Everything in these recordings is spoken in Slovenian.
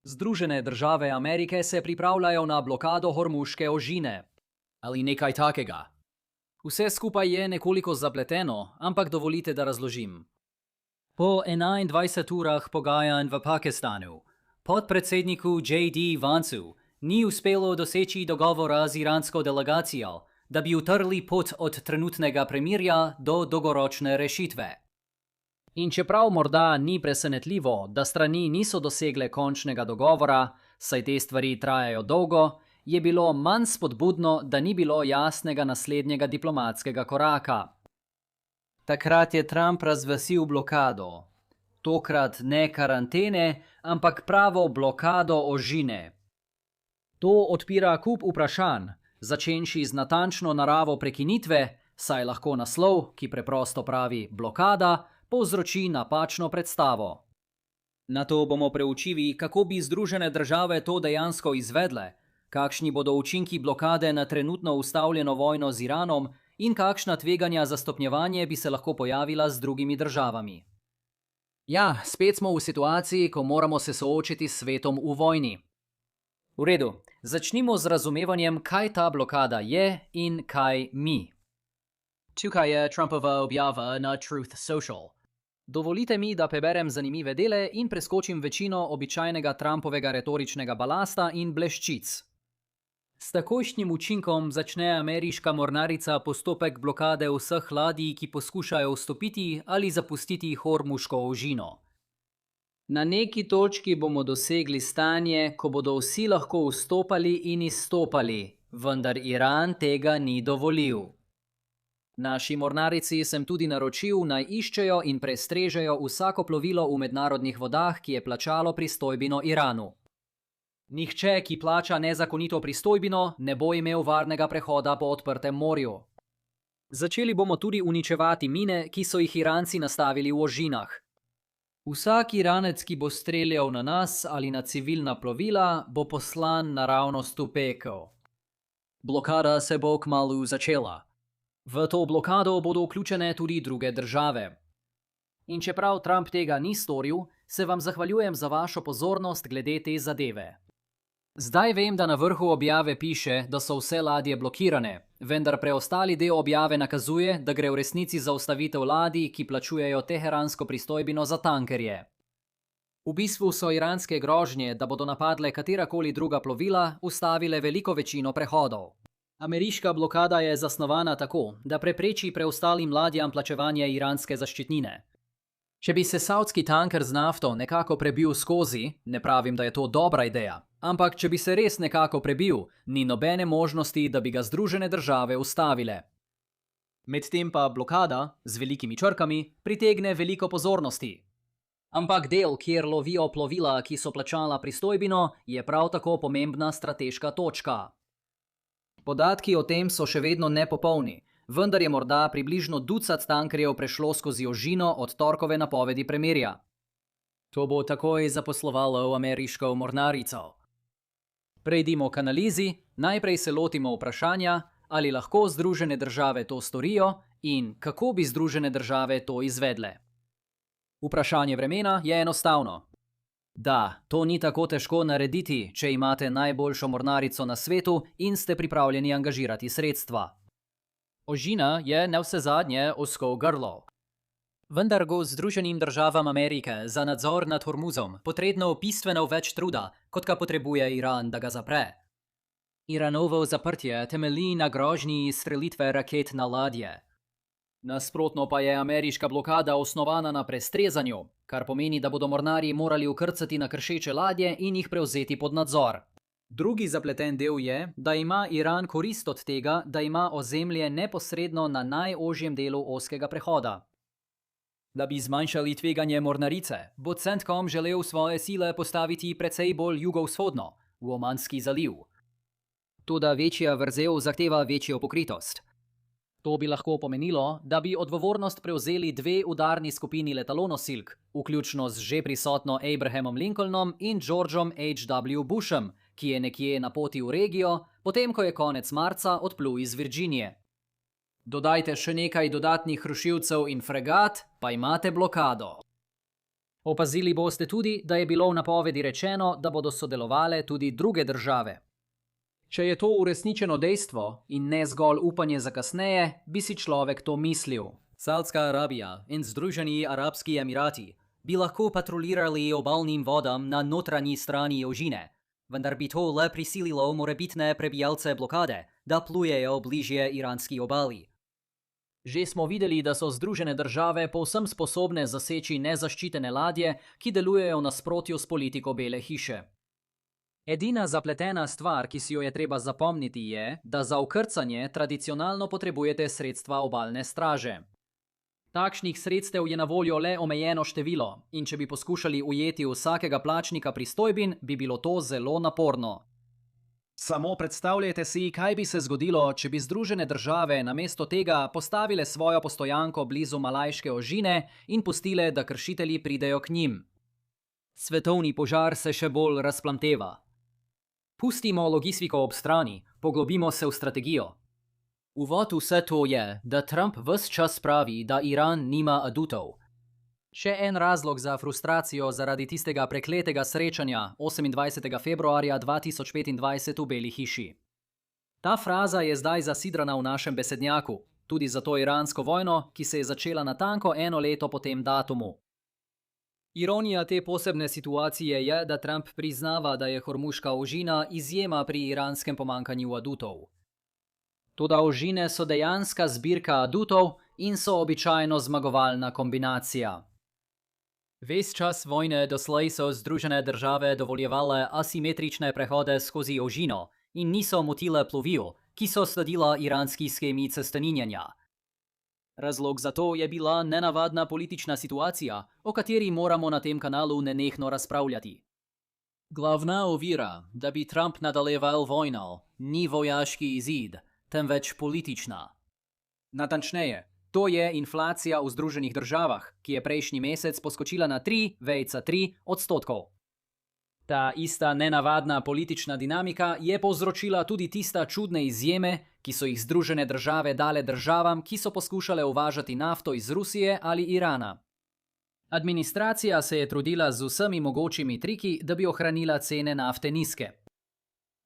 Združene države Amerike se pripravljajo na blokado Hormuške ožine. Ali nekaj takega. Vse skupaj je nekoliko zapleteno, ampak dovolite, da razložim. Po 21 urah pogajanj v Pakistanu, podpredsedniku J.D. Vancu ni uspelo doseči dogovora z iransko delegacijo, da bi utrli pot od trenutnega premirja do dolgoročne rešitve. In čeprav morda ni presenetljivo, da strani niso dosegle končnega dogovora, saj te stvari trajajo dolgo, je bilo manj spodbudno, da ni bilo jasnega naslednjega diplomatskega koraka. Takrat je Trump razglasil blokado. Tokrat ne karantene, ampak pravo blokado ožine. To odpira kup vprašanj, začenši z natančno naravo prekinitve, saj lahko naslov, ki preprosto pravi blokada, povzroči napačno predstavo. Nato bomo preučili, kako bi Združene države to dejansko izvedle, kakšni bodo učinki blokade na trenutno ustavljeno vojno z Iranom in kakšna tveganja za stopnjevanje bi se lahko pojavila z drugimi državami. Ja, spet smo v situaciji, ko moramo se soočiti s svetom v vojni. V redu, začnimo z razumevanjem, kaj ta blokada je in kaj mi. Tukaj je Trumpova objava na Truth Social. Dovolite mi, da preberem zanimive dele in preskočim večino običajnega Trumpovega retoričnega balasta in bleščic. S takojšnjim učinkom začne ameriška mornarica postopek blokade vseh ladij, ki poskušajo vstopiti ali zapustiti Hormuško ožino. Na neki točki bomo dosegli stanje, ko bodo vsi lahko vstopali in izstopali, vendar Iran tega ni dovolil. Naši mornarici sem tudi naročil, naj iščejo in prestrežejo vsako plovilo v mednarodnih vodah, ki je plačalo pristojbino Iranu. Nihče, ki plača nezakonito pristojbino, ne bo imel varnega prehoda po odprtem morju. Začeli bomo tudi uničevati mine, ki so jih Iranci nastavili v ožinah. Vsak Iranec, ki bo streljal na nas ali na civilna plovila, bo poslan naravnost v pekel. Blokada se bo kmalu začela. V to blokado bodo vključene tudi druge države. In čeprav Trump tega ni storil, se vam zahvaljujem za vašo pozornost glede te zadeve. Zdaj vem, da na vrhu objave piše, da so vse ladje blokirane, vendar preostali del objave nakazuje, da gre v resnici za ustavitev ladij, ki plačujejo teheransko pristojbino za tankerje. V bistvu so iranske grožnje, da bodo napadle katerakoli druga plovila, ustavile veliko večino prehodov. Ameriška blokada je zasnovana tako, da prepreči preostalim ladjam plačevanje iranske zaščitnine. Če bi se savdski tanker z nafto nekako prebil skozi, ne pravim, da je to dobra ideja, ampak če bi se res nekako prebil, ni nobene možnosti, da bi ga Združene države ustavile. Medtem pa blokada, z velikimi črkami, pritegne veliko pozornosti. Ampak del, kjer lovijo plovila, ki so plačala pristojbino, je prav tako pomembna strateška točka. Podatki o tem so še vedno nepopolni, vendar je morda približno ducat tankerjev prešlo skozi ožino od torkove napovedi premirja. To bo takoj zaposlovalo v ameriško mornarico. Prejdimo k analizi, najprej se lotimo vprašanja, ali lahko Združene države to storijo in kako bi Združene države to izvedle. Vprašanje vremena je enostavno. Da, to ni tako težko narediti, če imate najboljšo mornarico na svetu in ste pripravljeni angažirati sredstva. Ožina je navsezadnje ozko grlo. Vendar bo Združenim državam Amerike za nadzor nad Hormuzom potrebno bistveno več truda, kot ga potrebuje Iran, da ga zapre. Iranovo zaprtje temelji na grožnji izstrelitve raket na ladje. Nasprotno pa je ameriška blokada osnovana na prestrezanju, kar pomeni, da bodo mornarji morali ukrcati na kršeče ladje in jih prevzeti pod nadzor. Drugi zapleten del je, da ima Iran korist od tega, da ima ozemlje neposredno na najožjem delu ozkega prehoda. Da bi zmanjšali tveganje mornarice, bo CENTCOM želel svoje sile postaviti precej bolj jugovzhodno, v Omanski zaliv. Toda večja vrzel zahteva večjo pokritost. To bi lahko pomenilo, da bi odgovornost prevzeli dve udarni skupini letalonosilk, vključno z že prisotno Abrahamom Lincolnom in Georgeom H.W. Bushem, ki je nekje na poti v regijo, potem ko je konec marca odplul iz Virginije. Dodajte še nekaj dodatnih rušilcev in fregat, pa imate blokado. Opazili boste tudi, da je bilo v napovedi rečeno, da bodo sodelovale tudi druge države. Če je to uresničeno dejstvo in ne zgolj upanje za kasneje, bi si človek to mislil. Saudska Arabija in Združeni Arabski Emirati bi lahko patrolirali obalnim vodam na notranji strani ožine, vendar bi to le prisililo morebitne prebijalce blokade, da plujejo bližje iranski obali. Že smo videli, da so Združene države povsem sposobne zaseči nezaščitene ladje, ki delujejo v nasprotju s politiko Bele hiše. Edina zapletena stvar, ki si jo je treba zapomniti, je, da za vkrcanje tradicionalno potrebujete sredstva obalne straže. Takšnih sredstev je na voljo le omejeno število in če bi poskušali ujeti vsakega plačnika pristojbin, bi bilo to zelo naporno. Samo predstavljajte si, kaj bi se zgodilo, če bi Združene države namesto tega postavile svojo postojanko blizu malajške ožine in pustile, da kršitelji pridejo k njim. Svetovni požar se še bolj razplamteva. Pustimo logistiko ob strani, poglobimo se v strategijo. Uvod vse to je, da Trump ves čas pravi, da Iran nima adutov. Še en razlog za frustracijo zaradi tistega prekletega srečanja 28. februarja 2025 v Beli hiši. Ta fraza je zdaj zasidrana v našem besednjaku, tudi za to iransko vojno, ki se je začela natanko 1 leto po tem datumu. Ironija te posebne situacije je, da Trump priznava, da je Hormuška ožina izjema pri iranskem pomankanju adutov. Toda ožine so dejanska zbirka adutov in so običajno zmagovalna kombinacija. Ves čas vojne doslej so Združene države dovoljevale asimetrične prehode skozi ožino in niso motile plovil, ki so sledila iranski shemi cestninjenja. Razlog za to je bila nenavadna politična situacija, o kateri moramo na tem kanalu nenehno razpravljati. Glavna ovira, da bi Trump nadaljeval vojno, ni vojaški izid, temveč politična. Natančneje, to je inflacija v Združenih državah, ki je prejšnji mesec poskočila na 3,3%. Ta ista nenavadna politična dinamika je povzročila tudi tista čudne izjeme, ki so jih Združene države dale državam, ki so poskušale uvažati nafto iz Rusije ali Irana. Administracija se je trudila z vsemi mogočimi triki, da bi ohranila cene nafte nizke.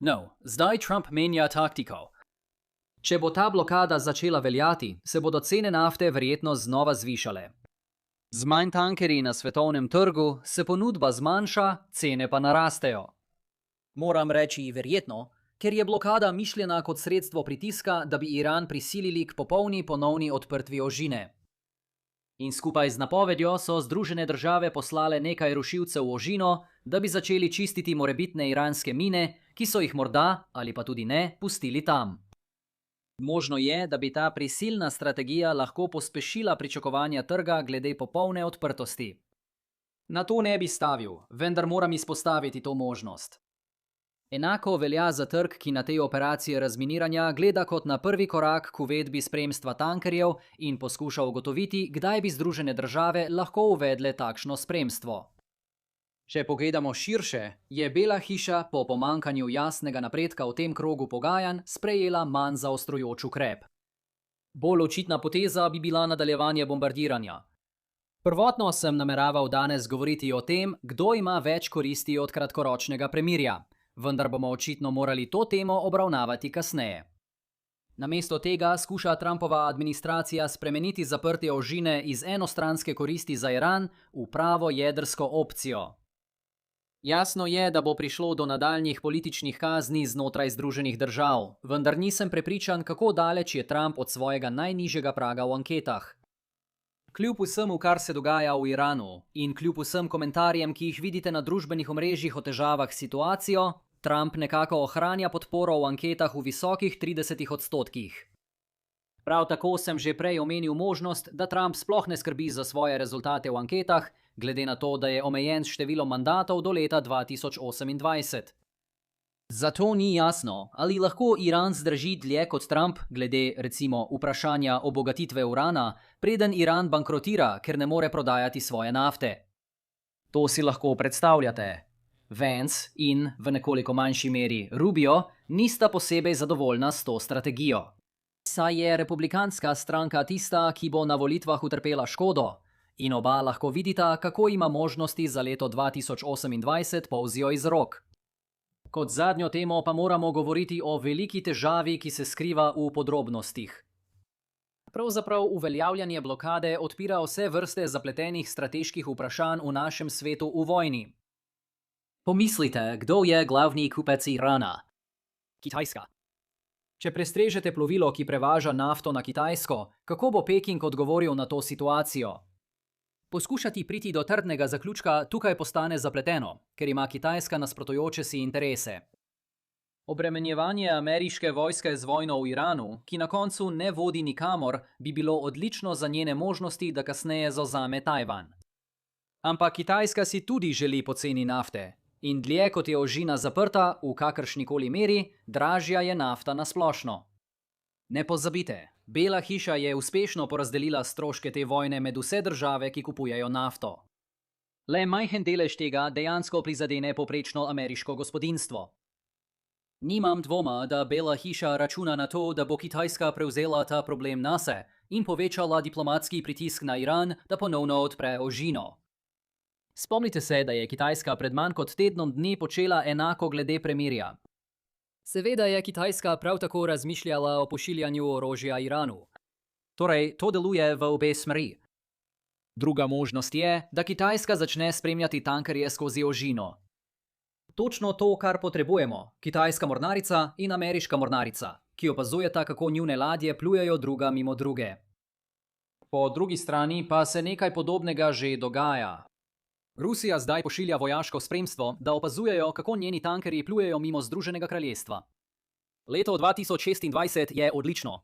No, zdaj Trump menja taktiko. Če bo ta blokada začela veljati, se bodo cene nafte verjetno znova zvišale. Z manj tankerji na svetovnem trgu se ponudba zmanjša, cene pa narastejo. Moram reči verjetno, ker je blokada mišljena kot sredstvo pritiska, da bi Iran prisilili k popolni ponovni odprtvi ožine. In skupaj z napovedjo so Združene države poslale nekaj rušilcev v ožino, da bi začeli čistiti morebitne iranske mine, ki so jih morda, ali pa tudi ne, pustili tam. Možno je, da bi ta prisilna strategija lahko pospešila pričakovanja trga glede popolne odprtosti. Na to ne bi stavil, vendar moram izpostaviti to možnost. Enako velja za trg, ki na te operacije razminiranja gleda kot na prvi korak k uvedbi spremstva tankerjev in poskuša ugotoviti, kdaj bi Združene države lahko uvedle takšno spremstvo. Če pogledamo širše, je Bela hiša po pomankanju jasnega napredka v tem krogu pogajanj sprejela manj zaostrujoč ukrep. Bolj očitna poteza bi bila nadaljevanje bombardiranja. Prvotno sem nameraval danes govoriti o tem, kdo ima več koristi od kratkoročnega premirja, vendar bomo očitno morali to temo obravnavati kasneje. Namesto tega skuša Trumpova administracija spremeniti zaprtje ožine iz enostranske koristi za Iran v pravo jedrsko opcijo. Jasno je, da bo prišlo do nadaljnjih političnih kazni znotraj Združenih držav, vendar nisem prepričan, kako daleč je Trump od svojega najnižjega praga v anketah. Kljub vsemu, kar se dogaja v Iranu in kljub vsem komentarjem, ki jih vidite na družbenih omrežjih o težavah s situacijo, Trump nekako ohranja podporo v anketah v visokih 30%. Prav tako sem že prej omenil možnost, da Trump sploh ne skrbi za svoje rezultate v anketah, glede na to, da je omejen s številom mandatov do leta 2028. Zato ni jasno, ali lahko Iran zdrži dlje kot Trump glede, recimo, vprašanja obogatitve urana, preden Iran bankrotira, ker ne more prodajati svoje nafte. To si lahko predstavljate. Vance in, v nekoliko manjši meri, Rubio nista posebej zadovoljna s to strategijo. Saj je republikanska stranka tista, ki bo na volitvah utrpela škodo, In oba lahko vidita, kako ima možnosti za leto 2028 polzijo iz rok. Kot zadnjo temo pa moramo govoriti o veliki težavi, ki se skriva v podrobnostih. Pravzaprav uveljavljanje blokade odpira vse vrste zapletenih strateških vprašanj v našem svetu v vojni. Pomislite, kdo je glavni kupec Irana? Kitajska. Če prestrežete plovilo, ki prevaža nafto na Kitajsko, kako bo Peking odgovoril na to situacijo? Poskušati priti do trdnega zaključka tukaj postane zapleteno, ker ima Kitajska nasprotujoče si interese. Obremenjevanje ameriške vojske z vojno v Iranu, ki na koncu ne vodi nikamor, bi bilo odlično za njene možnosti, da kasneje zavzame Tajvan. Ampak Kitajska si tudi želi poceni nafte. In dlje kot je ožina zaprta, v kakršnikoli meri, dražja je nafta na splošno. Ne pozabite, Bela hiša je uspešno porazdelila stroške te vojne med vse države, ki kupujejo nafto. Le majhen delež tega dejansko prizadene povprečno ameriško gospodinjstvo. Nimam dvoma, da Bela hiša računa na to, da bo Kitajska prevzela ta problem nase in povečala diplomatski pritisk na Iran, da ponovno odpre ožino. Spomnite se, da je Kitajska pred manj kot tednom dni počela enako glede premirja. Seveda je Kitajska prav tako razmišljala o pošiljanju orožja Iranu. Torej, to deluje v obe smeri. Druga možnost je, da Kitajska začne spremljati tankerje skozi ožino. Točno to, kar potrebujemo, kitajska mornarica in ameriška mornarica, ki opazujeta, kako njune ladje plujejo druga mimo druge. Po drugi strani pa se nekaj podobnega že dogaja. Rusija zdaj pošilja vojaško spremstvo, da opazujejo, kako njeni tankerji plujejo mimo Združenega kraljestva. Leto 2026 je odlično.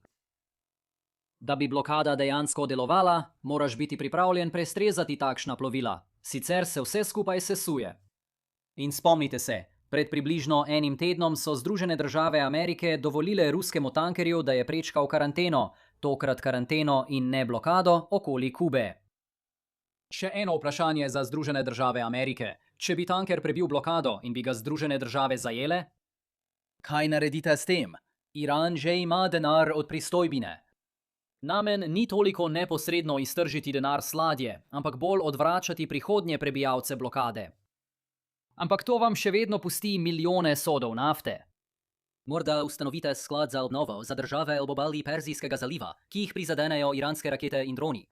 Da bi blokada dejansko delovala, moraš biti pripravljen prestrezati takšna plovila, sicer se vse skupaj sesuje. In spomnite se, pred približno enim tednom so Združene države Amerike dovolile ruskemu tankerju, da je prečkal karanteno, tokrat karanteno in ne blokado, okoli Kube. Še eno vprašanje za Združene države Amerike. Če bi tanker prebil blokado in bi ga Združene države zajele? Kaj naredite s tem? Iran že ima denar od pristojbine. Namen ni toliko neposredno iztržiti denar s ladje, ampak bolj odvračati prihodnje prebijalce blokade. Ampak to vam še vedno pusti milijone sodov nafte. Morda ustanovite sklad za obnovo za države ob obali Perzijskega zaliva, ki jih prizadenejo iranske rakete in droni.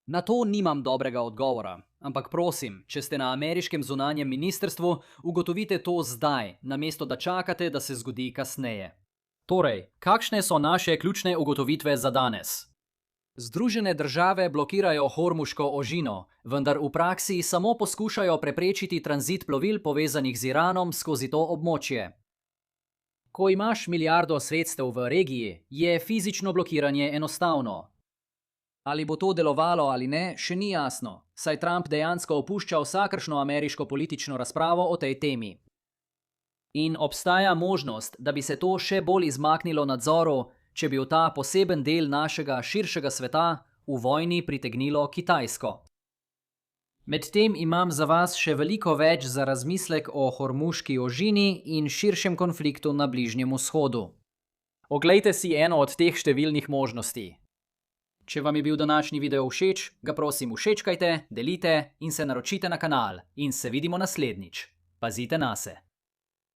Na to nimam dobrega odgovora, ampak prosim, če ste na ameriškem zunanjem ministrstvu, ugotovite to zdaj, namesto da čakate, da se zgodi kasneje. Torej, kakšne so naše ključne ugotovitve za danes? Združene države blokirajo Hormuško ožino, vendar v praksi samo poskušajo preprečiti tranzit plovil povezanih z Iranom skozi to območje. Ko imaš milijardo sredstev v regiji, je fizično blokiranje enostavno. Ali bo to delovalo ali ne, še ni jasno, saj Trump dejansko opušča vsakršno ameriško politično razpravo o tej temi. In obstaja možnost, da bi se to še bolj izmaknilo nadzoru, če bi v ta poseben del našega širšega sveta v vojni pritegnilo Kitajsko. Medtem imam za vas še veliko več za razmislek o Hormuški ožini in širšem konfliktu na Bližnjem vzhodu. Oglejte si eno od teh številnih možnosti. Če vam je bil današnji video všeč, ga prosim všečkajte, delite in se naročite na kanal in se vidimo naslednjič. Pazite nase.